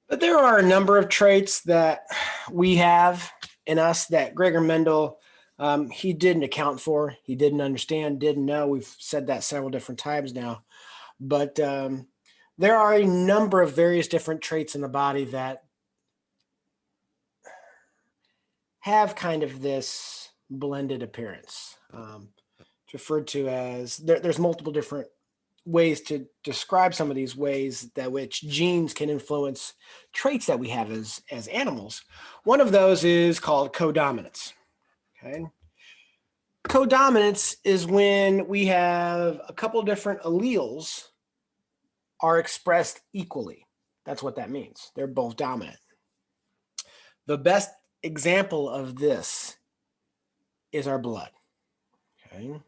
But there are a number of traits that we have in us that Gregor Mendel, he didn't account for. He didn't understand, didn't know. We've said that several different times now. But there are a number of various different traits in the body that have kind of this blended appearance. It's referred to as, there's multiple different ways to describe some of these ways that which genes can influence traits that we have as animals. One of those is called codominance. Okay. Codominance is when we have a couple different alleles are expressed equally. That's what that means. They're both dominant. The best example of this is our blood. Okay.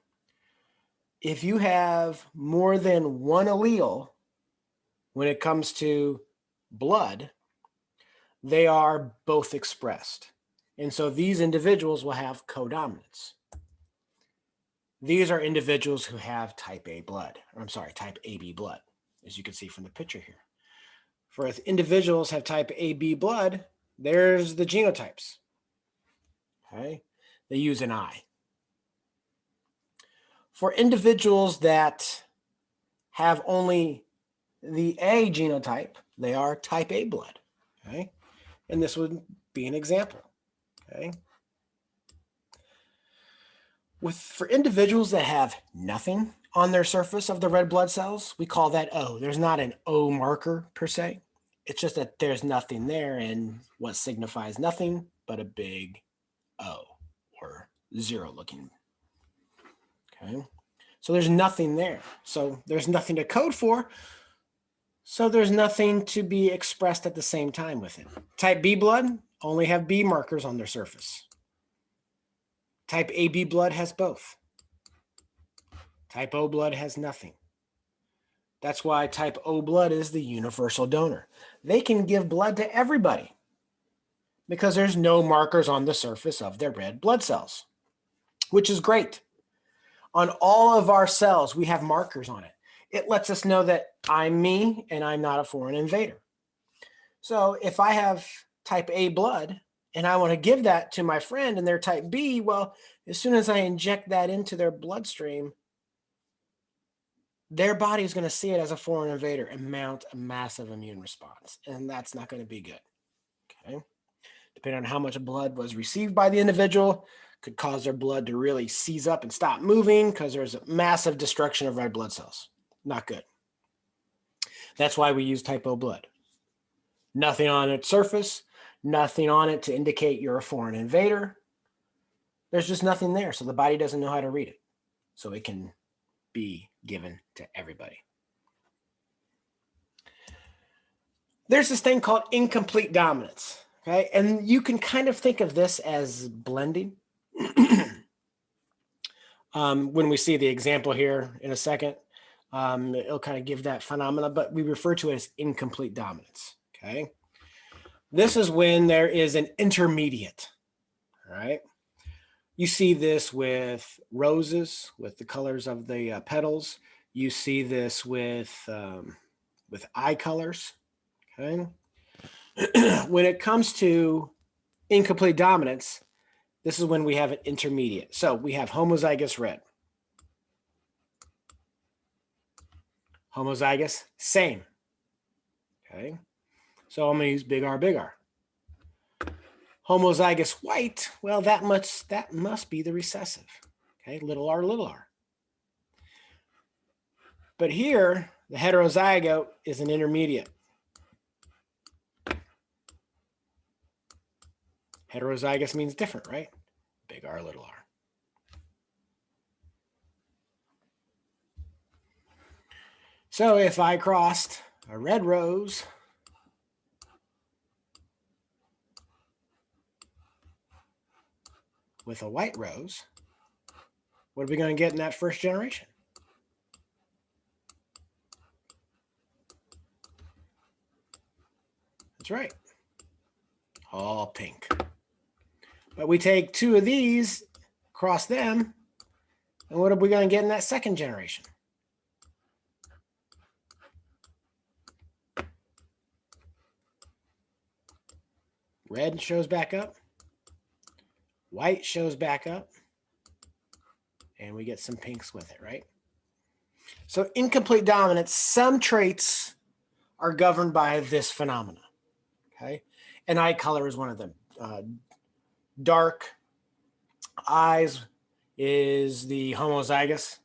If you have more than one allele when it comes to blood, they are both expressed. And so these individuals will have codominance. These are individuals who have type A blood, or I'm sorry, type AB blood, as you can see from the picture here. For if individuals have type AB blood, there's the genotypes. Okay, they use an I. For individuals that have only the A genotype, they are type A blood. Okay, and this would be an example. Okay. For individuals that have nothing on their surface of the red blood cells, we call that O. There's not an O marker per se. It's just that there's nothing there, and what signifies nothing but a big O or zero looking. Okay. So there's nothing there. So there's nothing to code for. So there's nothing to be expressed at the same time with it. Type B blood only have B markers on their surface. Type AB blood has both. Type O blood has nothing. That's why type O blood is the universal donor. They can give blood to everybody because there's no markers on the surface of their red blood cells, which is great. On all of our cells, we have markers on it. It lets us know that I'm me and I'm not a foreign invader. So if I have type A blood and I want to give that to my friend and they're type B, well, as soon as I inject that into their bloodstream, their body is going to see it as a foreign invader and mount a massive immune response. And that's not going to be good. Okay. Depending on how much blood was received by the individual, could cause their blood to really seize up and stop moving because there's a massive destruction of red blood cells. Not good. That's why we use type O blood. Nothing on its surface, nothing on it to indicate you're a foreign invader. There's just nothing there, so the body doesn't know how to read it. So it can be given to everybody. There's this thing called incomplete dominance, okay? And you can kind of think of this as blending. When we see the example here in a second, it'll kind of give that phenomena, but we refer to it as incomplete dominance, okay? This is when there is an intermediate, all right? You see this with roses, with the colors of the petals. You see this with eye colors, okay? When it comes to incomplete dominance, this is when we have an intermediate. So we have homozygous red. Homozygous, same. Okay. So I'm going to use big R, big R. Homozygous white, well, that must be the recessive. Okay, little r, little r. But here, the heterozygote is an intermediate. Heterozygous means different, right? Big R, little r. So if I crossed a red rose with a white rose, what are we going to get in that first generation? That's right, all pink. But we take two of these, cross them, and what are we going to get in that second generation? Red shows back up. White shows back up. And we get some pinks with it, right? So incomplete dominance, some traits are governed by this phenomena, okay? And eye color is one of them. Dark eyes is the homozygous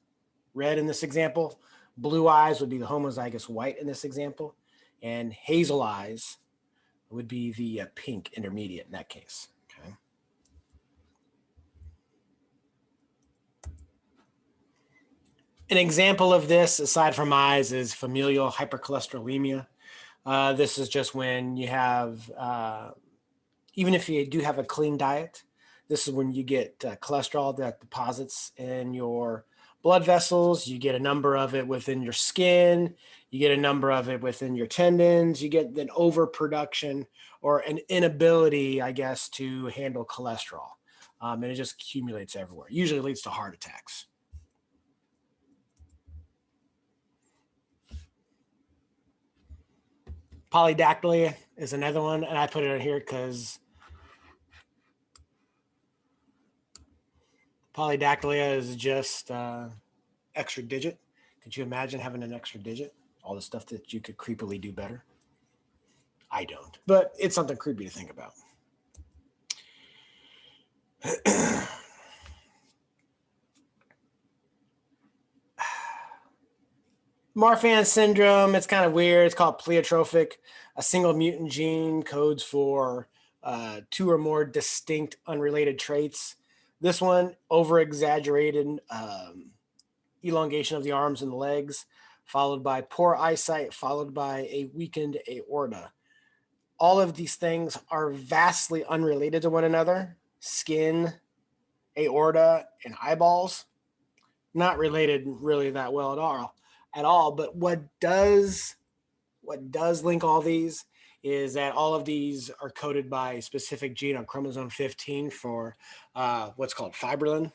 red in this example. Blue eyes would be the homozygous white in this example. And hazel eyes would be the pink intermediate in that case, okay? An example of this, aside from eyes, is familial hypercholesterolemia. This is just when you have, even if you do have a clean diet, this is when you get cholesterol that deposits in your blood vessels. You get a number of it within your skin. You get a number of it within your tendons. You get an overproduction or an inability, I guess, to handle cholesterol. And it just accumulates everywhere. Usually leads to heart attacks. Polydactyly is another one, and I put it in here because polydactyly is just extra digit. Could you imagine having an extra digit? All the stuff that you could creepily do better. I don't, but it's something creepy to think about. Marfan syndrome, it's kind of weird. It's called pleiotropic. A single mutant gene codes for 2 or more distinct unrelated traits. This one, over-exaggerated elongation of the arms and the legs, followed by poor eyesight, followed by a weakened aorta. All of these things are vastly unrelated to one another. Skin, aorta, and eyeballs, not related really that well at all. But what does link all these is that all of these are coded by a specific gene on chromosome 15 for what's called fibrillin.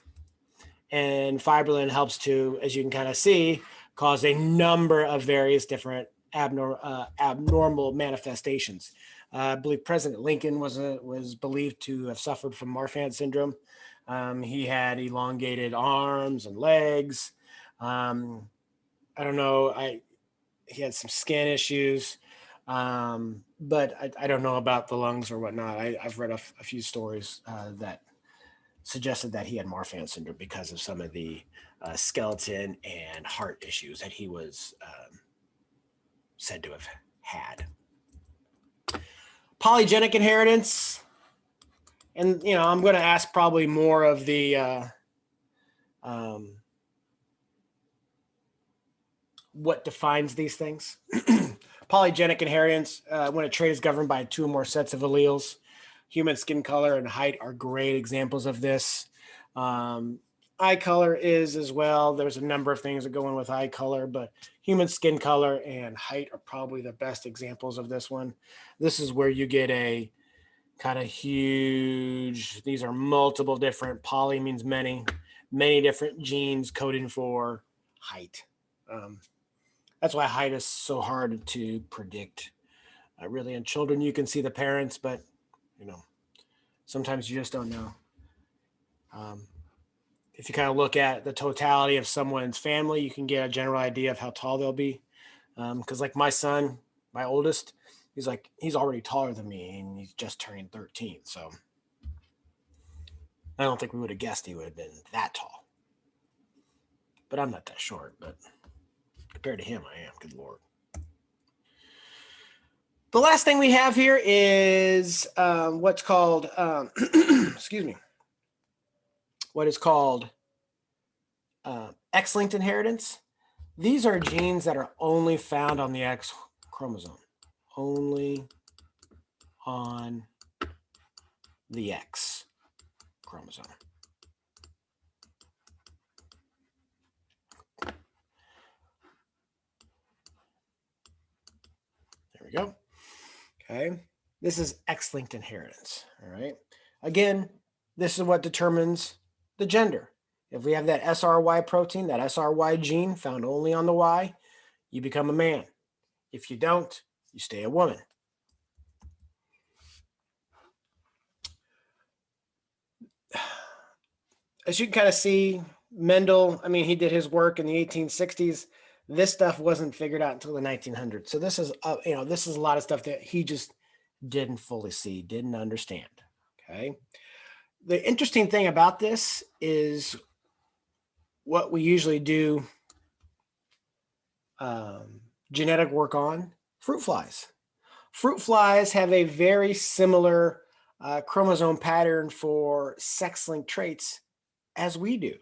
And fibrillin helps to, as you can kind of see, cause a number of various different abnormal manifestations. I believe President Lincoln was believed to have suffered from Marfan syndrome. He had elongated arms and legs. I don't know. He had some skin issues, but I don't know about the lungs or whatnot. I've read a few stories that suggested that he had Marfan syndrome because of some of the skeleton and heart issues that he was said to have had. Polygenic inheritance, and I'm going to ask probably more of the what defines these things. Polygenic inheritance, when a trait is governed by 2 or more sets of alleles. Human skin color and height are great examples of this. Eye color is as well. There's a number of things that go in with eye color, but human skin color and height are probably the best examples of this one. This is where you get a kind of huge, these are multiple different, poly means many different genes coding for height. That's why height is so hard to predict. Really, in children, you can see the parents, but sometimes you just don't know. If you kind of look at the totality of someone's family, you can get a general idea of how tall they'll be. Because like my son, my oldest, he's already taller than me, and he's just turning 13. So I don't think we would have guessed he would have been that tall. But I'm not that short, but compared to him, I am. Good Lord. The last thing we have here is what's called, excuse me, what is called X-linked inheritance. These are genes that are only found on the X chromosome, only on the X chromosome. There we go. Okay, this is X-linked inheritance. All right. Again, this is what determines the gender. If we have that SRY protein, that SRY gene found only on the Y, you become a man. If you don't, you stay a woman. as you can kind of see, Mendel, I mean, he did his work in the 1860s. This stuff wasn't figured out until the 1900s. So this is, this is a lot of stuff that he just didn't fully see, didn't understand. Okay. The interesting thing about this is what we usually do genetic work on fruit flies. Fruit flies have a very similar chromosome pattern for sex-linked traits as we do.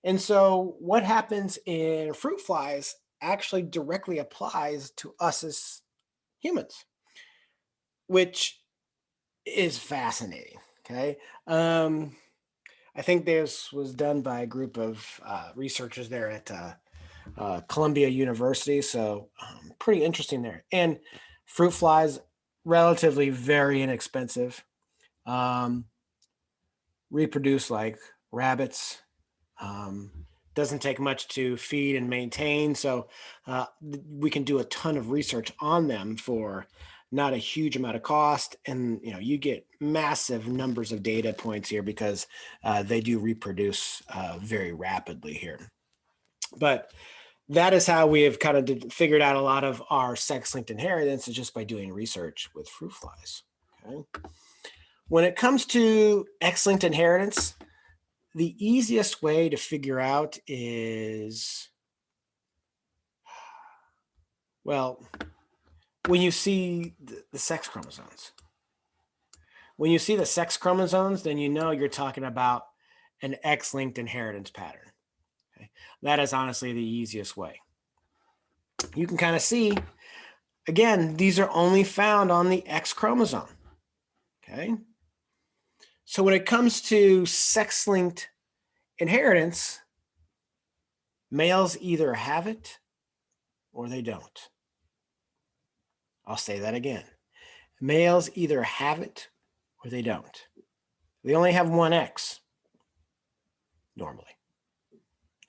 And so what happens in fruit flies actually directly applies to us as humans, which is fascinating. Okay. I think this was done by a group of researchers there at Columbia University. So pretty interesting there. And fruit flies, relatively very inexpensive, reproduce like rabbits. Doesn't take much to feed and maintain. So we can do a ton of research on them for not a huge amount of cost. And, you get massive numbers of data points here because they do reproduce very rapidly here. But that is how we have kind of figured out a lot of our sex-linked inheritance, is just by doing research with fruit flies. Okay. When it comes to X-linked inheritance, the easiest way to figure out is, well, when you see the sex chromosomes. When you see the sex chromosomes, then you know you're talking about an X-linked inheritance pattern. Okay? That is honestly the easiest way. You can kind of see, again, these are only found on the X chromosome. Okay. So when it comes to sex-linked inheritance, males either have it or they don't. I'll say that again. Males either have it or they don't. They only have one X normally.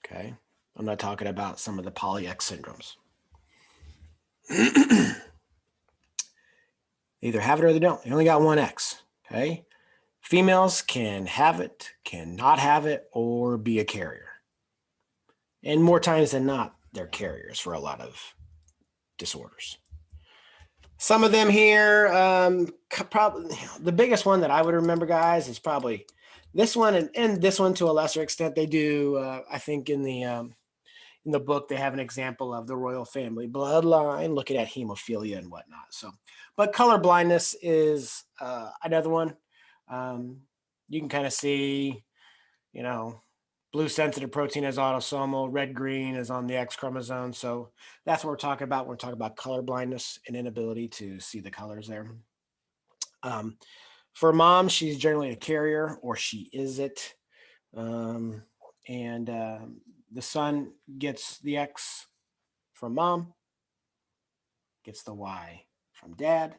Okay. I'm not talking about some of the poly-X syndromes. They either have it or they don't. They only got one X. Okay. Females can have it, can not have it, or be a carrier. And more times than not, they're carriers for a lot of disorders. Some of them here, probably the biggest one that I would remember, guys, is probably this one, and this one to a lesser extent. They do, I think, in the book, they have an example of the royal family bloodline, looking at hemophilia and whatnot. So, but color blindness is another one. You can kind of see, blue sensitive protein is autosomal, red green is on the X chromosome. So that's what we're talking about. We're talking about color blindness and inability to see the colors there. For mom, she's generally a carrier, or she is it. The son gets the X from mom, gets the Y from dad.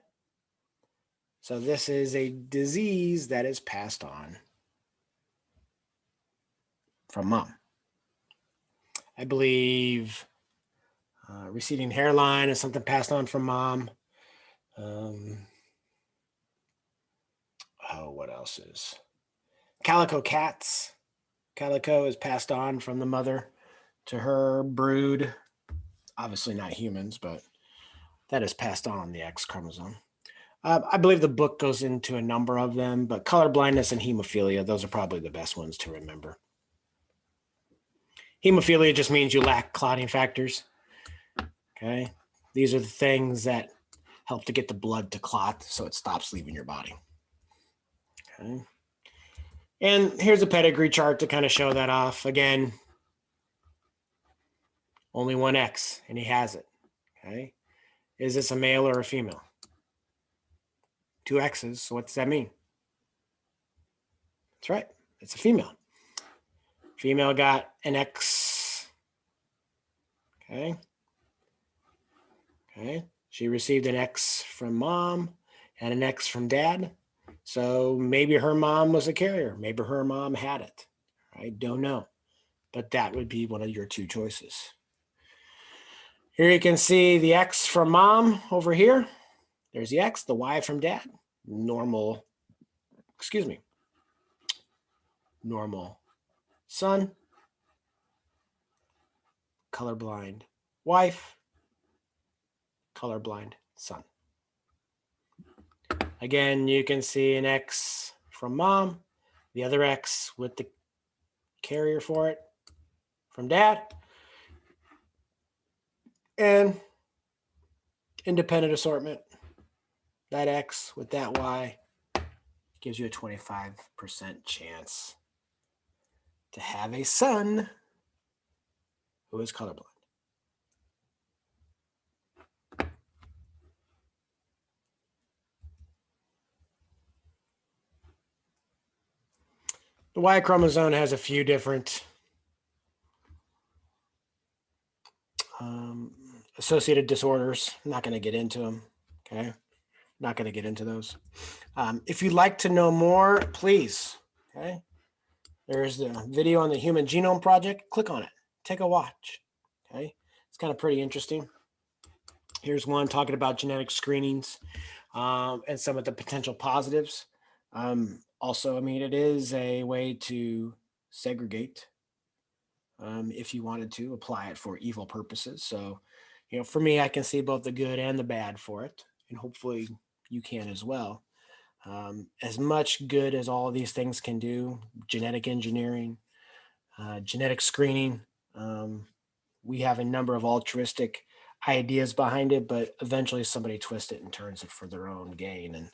So this is a disease that is passed on from mom. I believe receding hairline is something passed on from mom. What else is? Calico cats. Calico is passed on from the mother to her brood. Obviously not humans, but that is passed on the X chromosome. I believe the book goes into a number of them, but color blindness and hemophilia, those are probably the best ones to remember. Hemophilia just means you lack clotting factors. Okay. These are the things that help to get the blood to clot so it stops leaving your body. Okay. And here's a pedigree chart to kind of show that off. Again, only one X, and he has it. Okay. Is this a male or a female? Two X's. So what does that mean? That's right. It's a female. Female got an X. Okay. Okay. She received an X from mom and an X from dad. So maybe her mom was a carrier. Maybe her mom had it. I don't know. But that would be one of your two choices. Here you can see the X from mom over here. There's the X, the Y from dad. Normal son, colorblind wife, colorblind son. Again, you can see an X from mom, the other X with the carrier for it from dad, and independent assortment. That X with that Y gives you a 25% chance to have a son who is colorblind. The Y chromosome has a few different associated disorders. I'm not going to get into them. Okay. Not going to get into those. If you'd like to know more, please. Okay. There's the video on the Human Genome Project. Click on it. Take a watch. Okay. It's kind of pretty interesting. Here's one talking about genetic screenings and some of the potential positives. Also, I mean, it is a way to segregate if you wanted to apply it for evil purposes. So, you know, for me, I can see both the good and the bad for it, and hopefully you can as well. As much good as all of these things can do, genetic engineering, genetic screening, we have a number of altruistic ideas behind it, but eventually somebody twists it and turns it for their own gain.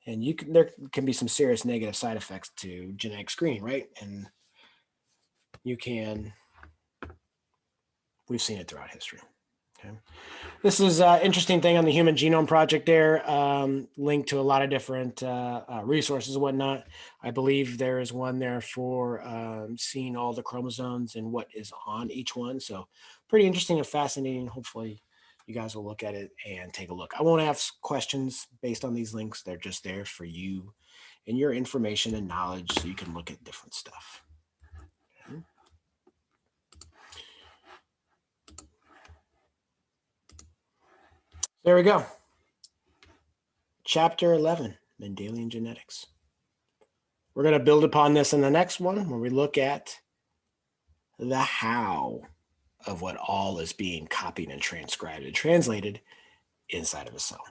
And you can, there can be some serious negative side effects to genetic screening, right? And we've seen it throughout history. Okay. This is an interesting thing on the Human Genome Project there, linked to a lot of different resources and whatnot. I believe there is one there for seeing all the chromosomes and what is on each one. So pretty interesting and fascinating. Hopefully you guys will look at it and take a look. I won't ask questions based on these links. They're just there for you and your information and knowledge so you can look at different stuff. Okay. There we go. Chapter 11, Mendelian Genetics. We're going to build upon this in the next one where we look at the how of what all is being copied and transcribed and translated inside of a cell.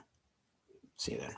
See you then.